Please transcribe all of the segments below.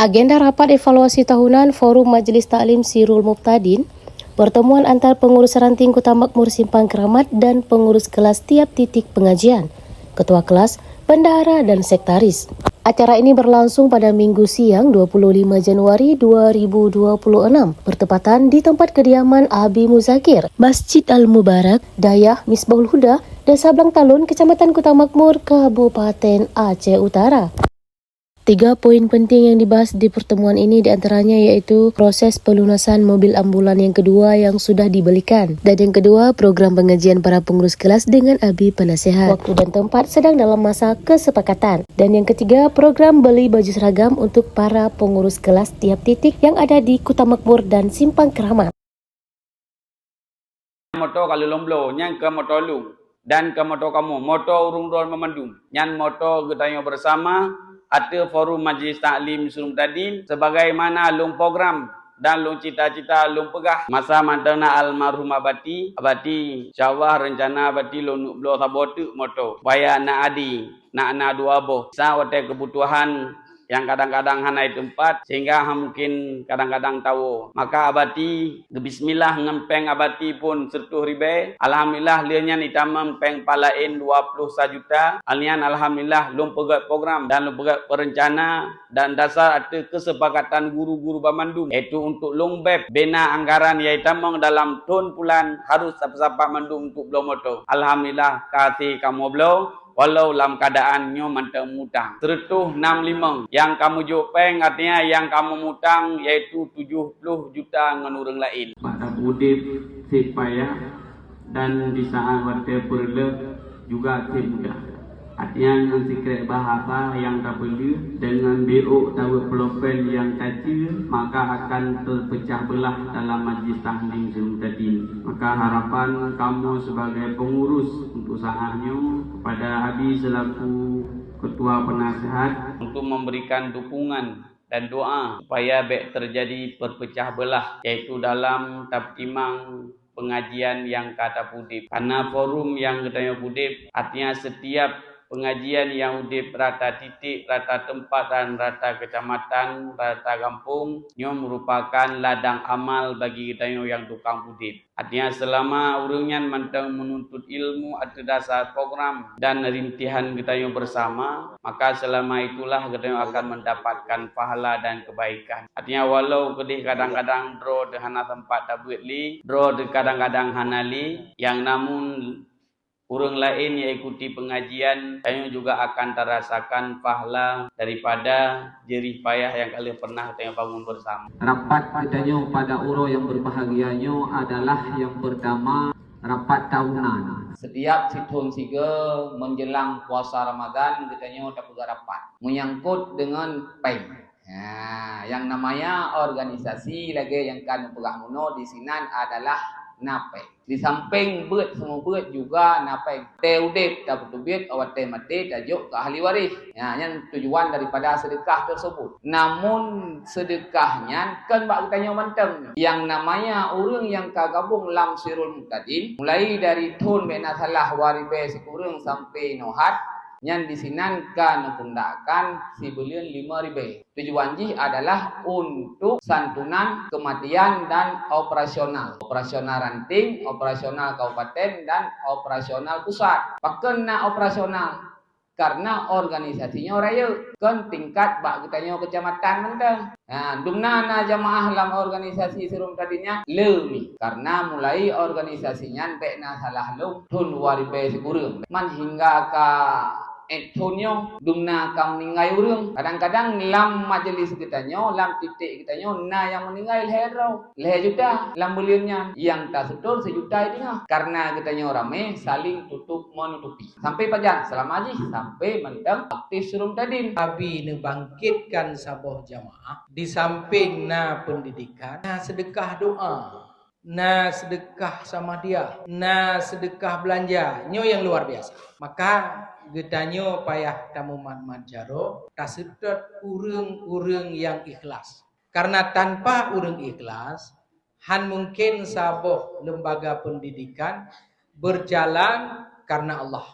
Agenda rapat evaluasi tahunan Forum Majlis Taklim Sirul Muqtadin, pertemuan antar pengurus ranting Kota Makmur Simpang Keramat dan pengurus kelas tiap titik pengajian, ketua kelas, bendahara dan sektaris. Acara ini berlangsung pada Minggu siang 25 Januari 2026, bertepatan di tempat kediaman Abi Muzakir, Masjid Al-Mubarak, Dayah Misbahul Huda, Desa Blang Talun, Kecamatan Kota Makmur, Kabupaten Aceh Utara. 3 poin penting yang dibahas di pertemuan ini diantaranya iaitu proses pelunasan mobil ambulan yang kedua yang sudah dibelikan, dan yang kedua program pengajian para pengurus kelas dengan Abi Penasehat. Waktu dan tempat sedang dalam masa kesepakatan. Dan yang ketiga program beli baju seragam untuk para pengurus kelas tiap titik yang ada di Kota Makmur dan Simpang Keramat. Motor kalau lomblo, nyang ke motor lu dan ke motor kamu, motor urung dol memandung. Nyan motor getanyo bersama ada Forum Majlis Taklim Sirul Muqtadin sebagaimana long program dan long cita-cita long pegah masa mantana almarhum abati insyaallah rencana abati long blo sabotu motor supaya nak anak dua boh sawate kebutuhan yang kadang-kadang hanai tempat sehingga mungkin kadang-kadang tahu. Maka abati bismillah ngempeng abati pun 100 ribu. Alhamdulillah lianya nitamam peng palain 20 juta. Alian alhamdulillah lum pegat program dan lum pegat perencana dan dasar ada kesepakatan guru-guru Bamandung iaitu untuk longbeb bina anggaran iaitu tamang dalam tahun bulan harus siapa-siapa mandung untuk blow motor. Alhamdulillah kasih kamu blow. Walau dalam keadaan nyo mantang mutang. 165 yang kamu jopeng artinya yang kamu mutang yaitu 70 juta ngenureng lain. Pada udip si payah dan di saat waktu perlep juga si mudah. Artinya yang sikret bahasa yang tak perlu dengan BO tahu pelopen yang kecil maka akan terpecah belah dalam majlis taklim Sirul Muqtadin. Maka harapan kamu sebagai pengurus untuk saatnya kepada Abi selaku ketua penasehat untuk memberikan dukungan dan doa supaya baik terjadi perpecah belah yaitu dalam tabtimang pengajian yang kata pudip. Karena forum yang katanya pudip artinya setiap pengajian yang udip rata titik, rata tempat dan rata kecamatan, rata kampung nyo merupakan ladang amal bagi kita yang tukang udip. Artinya selama urungan mantang menuntut ilmu ada dasar program dan rintihan kita bersama, maka selama itulah kita akan mendapatkan pahala dan kebaikan. Artinya walau kedih kadang-kadang draw dengan tempat tabuit li, draw kadang-kadang hanali, yang namun urang lain yang ikuti pengajian, kami juga akan terasakan pahala daripada jerih payah yang kalian pernah kita bangun bersama. Rapat kitanya pada uro yang berbahagianya adalah yang pertama rapat tahunan. Setiap tahun 3 menjelang puasa Ramadan kitanya dapat rapat menyangkut dengan peng. Yang namanya organisasi lagi yang kan pegang muno di sini adalah napeng. Di samping buat semua buat juga napeng. Teudep tak betubit awat te mati tajuk ke ahli waris. Yang tujuan daripada sedekah tersebut. Namun sedekahnya kan bak tanya manteng. Yang namanya orang yang kagabung lam Sirul Muqtadin mulai dari tahun bena salah waribe sekurang sampai nohat yang disinankan pundakan si belian 5 ribu. Tujuan jih adalah untuk santunan kematian dan operasional. Operasional ranting, operasional kabupaten dan operasional pusat. Bahkan operasional karena organisasinya raya kan tingkat bak kitanya kecamatan menteng. Dumna jamaah dalam organisasi Sirul Muqtadinnya lemi karena mulai organisasinya bekna salah lu tahun 2000 sekurang. Man hingga ke Etonyo dumna kam ningai urang kadang-kadang lam majelis kitanya lam titik kitanya yang meninggal leher juta lam beliannya yang tak setor sejuta itu karena kitanya rame saling tutup menutupi sampai pajak selama aja sampai mentang aktif Sirul Muqtadin. Abi bangkitkan saboh jamaah di samping pendidikan sedekah doa sedekah sama dia sedekah belanja nyo yang luar biasa. Maka getanyo payah tamu Muhammad Jaro tasedot urang yang ikhlas. Karena tanpa urang ikhlas, han mungkin saboh lembaga pendidikan berjalan karena Allah.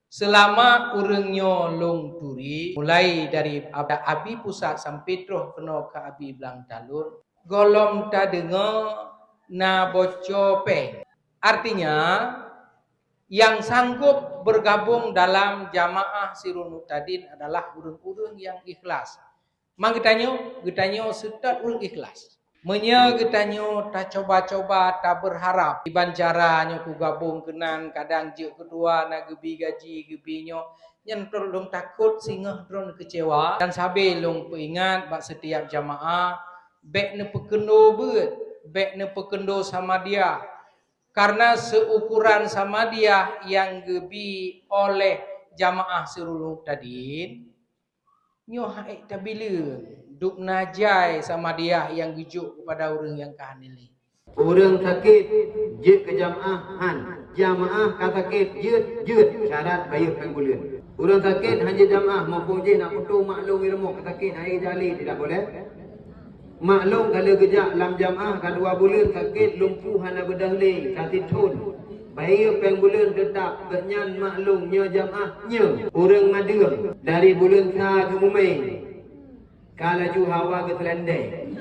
Selama urangnya long turi, mulai dari abi pusat sampai terus kena ke abi belang talun, golom ta dengar na boco peng. Artinya yang sanggup bergabung dalam jamaah Sirul Muqtadin adalah urang-urang yang ikhlas. Mang getanyo setat urang ikhlas. Menya getanyo ta coba-coba ta berharap iban caranya ku gabung kenan kadang je kedua na gebi gaji gebinyo nyen tolong takut singa drone kecewa dan sabe long peingat bak setiap jamaah bek ne pekendo beut, bek ne pekendo sama dia. Karena seukuran sama dia yang gebi oleh jamaah Sirul Muqtadin nyo haik tabila duk najai sama dia yang gijuk kepada orang yang kahanili. Orang sakit je ke jamaah ka sakit je syarat bayar penggulian. Orang sakit hanya jamaah maupun je nak putu maklum ilmu ke sakit air jali tidak boleh. Maklum kalau gejak dalam jamaah ka 2 bulan sakit lumpuh hana berdahli katitun. Bayar penggulian tetap kenyan maklumnya jamaahnya. Orang madam dari bulan sa ke Mumbai. Kalaju hawa ke Selendai.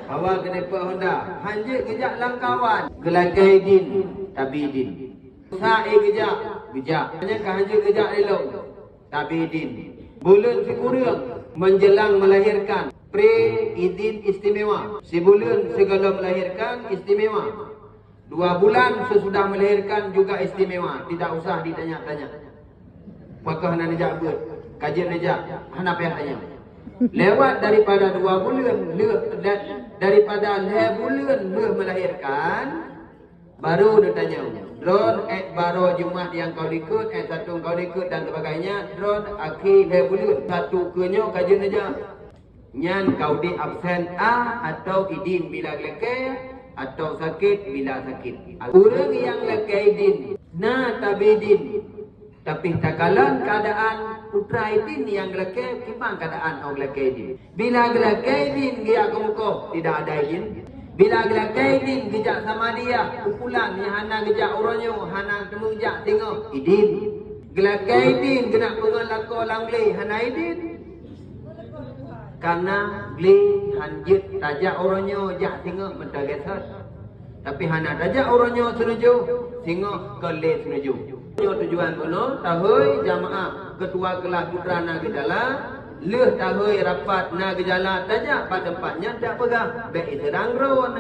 Hawa ke Nepal Honda. Hanya kejak langkawan. Gelakai din, tapi din. Sa'i kejak. Hanya hanya kejak elok, tapi din. Bulan sekurang menjelang melahirkan. Pre-idin istimewa. Sebulan segala melahirkan istimewa. 2 bulan sesudah melahirkan juga istimewa. Tidak usah ditanya-tanya. Apakah hana nejak buat? Kajian nejak. Hana payah tanya. Lewat daripada 2 bulan, daripada 2 bulan melahirkan, baru dia tanya. Drone baru Jumat yang kau ikut, satu kau ikut dan sebagainya. Drone akhir 2 bulan. Satu kenyo kajian nejak. Nyan kau di absen atau idin bila lekeh atau sakit bila sakit. Orang yang lekeh idin, tabidin. Tapi takalan keadaan putra idin yang lekeh, kimang keadaan orang lekeh idin. Bila lekeh idin dia kongkoh, tidak ada idin. Bila lekeh idin gejak sama dia, pukulan yang hana gejak oronyo, hana temu gejak tengok, idin. Lekeh idin kena pengelako langlih, hana idin. Karena beli hanjit tajak oronyo jak tengok mentah gesat. Tapi hana tajak oronyo senuju, tengok ke senuju. Tujuan kono tahoi jamaah ketua kelas putra na gejala leh tahoi rapat na gejala tajak pada tempatnya tak pegang baik sedang drone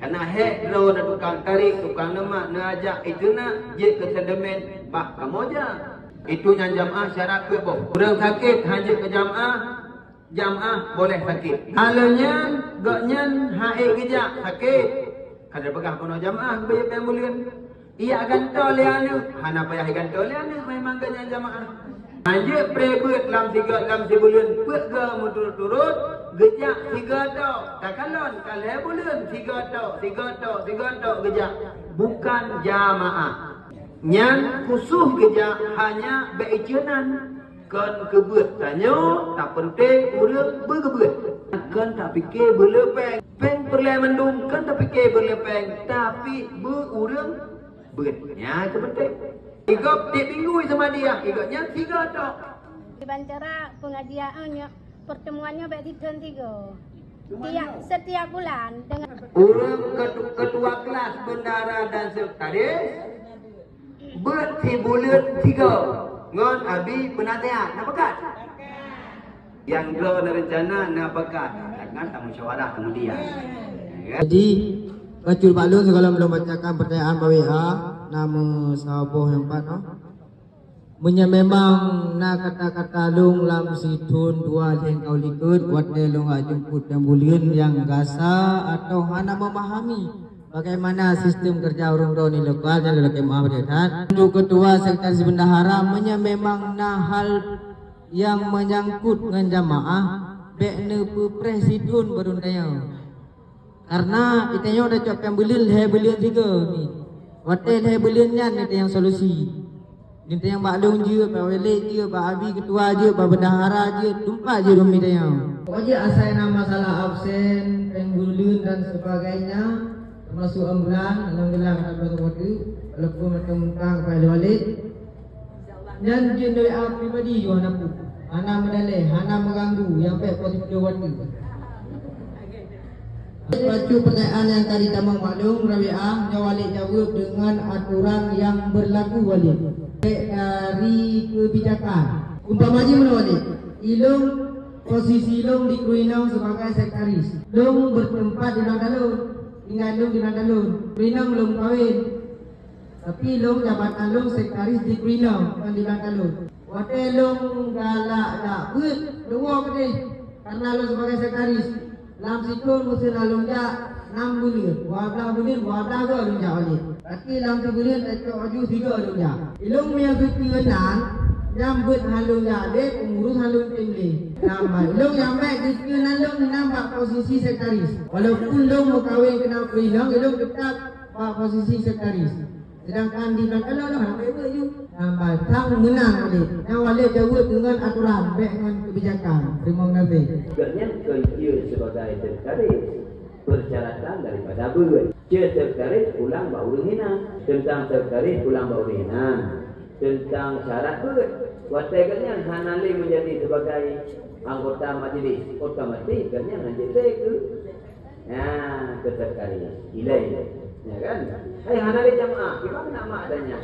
karena hek drone tukang tarik tukang lemak na ajak itu nak je ke sedemen bah kamoja itu yang jamaah syarat ke boh orang sakit hanya ke jamaah boleh sakit halanya gaknyan haik gejak sakit kada pegang kono jamaah bayar pembulian. Ia gantol liane, hana payah gantol liane, memang ganyan jamaah. Hanya prebut dalam 3 bulan, put ke turut-turut, gejak 3 tok. Tak kalon, kalau bulan 3 tok gejak. Bukan jamaah. Yang khusus gejak hanya beijenan. Kan kebut tanya, tak penting urang berkebut. Kan tak fikir berlepeng. Peng perlai mendung, kan tak fikir berlepeng. Tapi berurang beratnya itu penting. Igop tiap minggu sama dia, igopnya 3 tok. Iban cara pengajiannya, pertemuannya baik 3. Setiap bulan dengan orang ketua kelas bendara dan sekretaris bulan 3 ngon abi penasihat nak pekat. Yang drone rencana nak pekat, kan tak musyawarah kemudian. Jadi Kacul balun segala belum bacakan pertanyaan WA nama sahabat yang 4 no. Munya memang na kata-kata lung lam situn 2 yang kau likut buat dia lung jemput yang bulian yang gasa atau hana memahami bagaimana sistem kerja orang ni lokal dan lokal mahabratan. Untuk ketua sekretaris bendahara munya memang na hal yang menyangkut dengan jamaah bekne presiden berundang. Karena kita dah cakap yang belian 3 ni. Hotel beliannya ni yang solusi. Kita yang baklung je, pak wali je, pak abi ketua je, pak bendahara je, tumpah je rumi dia. Pokoknya asal nama masalah absen, pengbulian dan sebagainya, termasuk ambulan, alhamdulillah kata waktu, walaupun mereka mentang pak wali. dan jin dari pribadi yo hana pu. Hana medale, hana mengganggu yang baik positif warna. Baca pertanyaan yang tadi tamang maklum Rabi'ah wali jawab dengan aturan yang berlaku wali. Dari kebijakan. Umpamanya mana wali? Ilung posisi Long di Kuinang sebagai sekretaris. Long bertempat di Nandalun. Ingat Long di Nandalun. Kuinang belum kahwin. Tapi Long jabatan Long sekretaris di Kuinang bukan di Nandalun. Waktu Long galak tak buat dua ke karena Long sebagai sekretaris. Dalam situ mesti lalu jak 6 bulan. 12 bulan, 12 ke lalu jak balik. Tapi dalam 3 bulan tak cok aju 3 lalu jak. Ilung yang kekenan jambut halung jak dek pengurus halung temle. Nama ilung yang baik kekenan long nampak posisi sekretaris. Walaupun long mau kahwin kena Kuinang, ilung tetap posisi sekretaris. Sedangkan di belakang lah nak baik je. Nama tang menang balik. Yang wali jawab dengan aturan, baik dengan kebijakan. Terima kasih. Kerana kerja sebagai sekretaris persyaratan daripada ber. Sekretaris pulang baru hina. Tentang sekretaris pulang baru hina. Tentang syarat ber. Wataknya hanali menjadi sebagai anggota majlis otomatis kerana menjadi ke. Ke sekretaris. Ilai. Ya kan? Hai hanali jamaah, gimana nama adanya?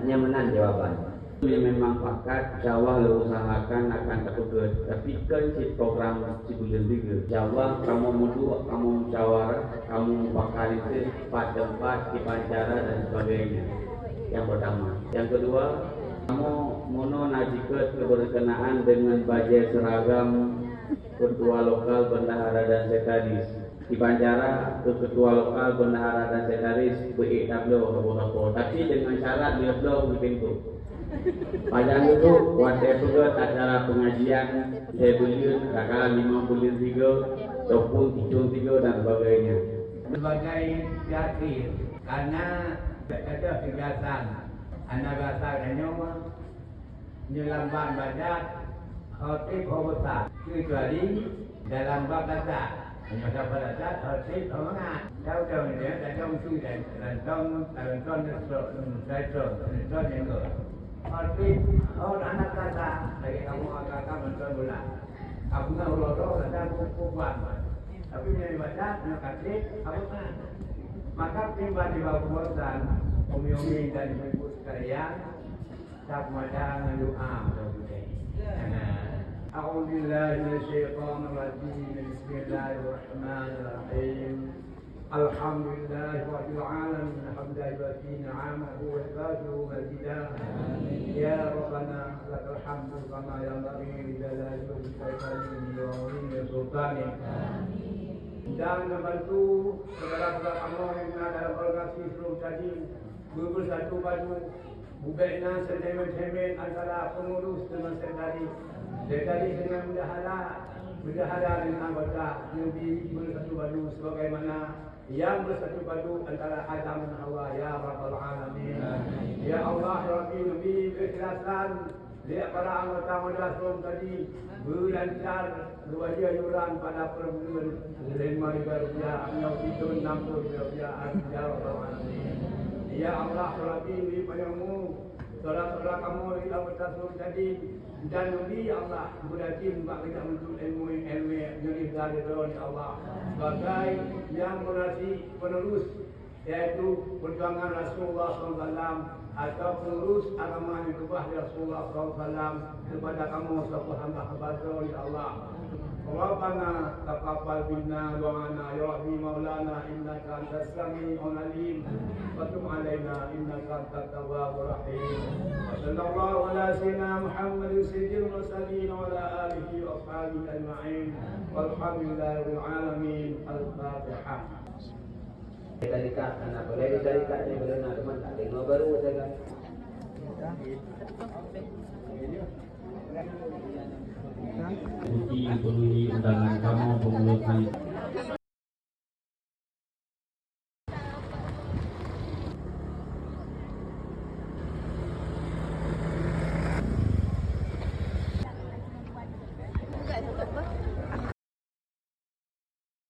Nyamanan jawaban. Dia memang pakat Jawa lo usahakan akan terpegat. Tapi kan si program si bulan 3 Jawa kamu mudu, kamu musyawarah, kamu pakai itu tempat di pancara dan sebagainya. Yang pertama. Yang kedua, kamu mono najikat keberkenaan dengan baju seragam ketua lokal bendahara dan sekretaris. Di Banjara ke ketua lokal bendahara dan sekretaris BEW apa-apa. Tapi dengan syarat dia belum di pintu. Pada itu waktu juga acara pengajian saya bulan kala 5 bulan 3 ataupun 3 dan sebagainya. Sebagai yakin karena ada kegiatan anak bangsa Nyonya menyelamat badat khotib khotbah kecuali dalam bab badat. Maka pada saat khotib omongan tahu dia tak tahu tu dan tong yang ke khotib anak kata lagi kamu agak menton bola aku nak urut dan kuat tapi dia baca nak khotib apa kan maka timbang di bawah kuasa umi-umi dan ibu sekalian tak macam doa betul. أعوذ بالله من الشيطان الرجيم بسم الله الرحمن الرحيم الحمد لله رب العالمين حمدا يوافي نعمه ويكافئ مزيدا يا ربنا لك الحمد كما ينبغي لجلال وجهك وعظيم سلطانك dan membantu saudara-saudara kamu yang ada dalam organisasi sebelum tadi bersatu padu bukannya semen-semen antara pengurus dengan sekretaris. Sekretaris dengan bendahara dengan anggota yang bersatu padu sebagaimana yang bersatu padu antara Adam dan Hawa ya Rabbal Alamin. Ya Allah ya Rabbi Nabi keikhlasan lihat para anggota madrasah tadi berlancar wajah yuran pada perbulan 5,000 rupiah atau itu 60 rupiah ya Rabbal Alamin. Ya Allah ya Rabbi Nabi padamu saudara-saudara kamu di madrasah tadi dan Nabi Allah berarti mbak kita untuk ilmu yang dari Allah sebagai yang menjadi penerus yaitu perjuangan Rasulullah SAW atau penerus agama yang berubah Rasulullah SAW kepada kamu sebagai hamba-hamba ya Allah. Rabbana taqabbal minna du'ana ya Rabbi maulana innaka antas sami'ul alim wa tub 'alaina innaka antat tawwabur rahim. Sallallahu ala sayyidina Muhammadin sayyidil mursalin wa ala alihi wa ashabihi ajma'in. Walhamdulillahil alamin. Al-Fatihah. Tarikat anak boleh tarikat ni boleh nak teman tak tengok baru saya kan. Bukti penuhi undangan kamu pengurus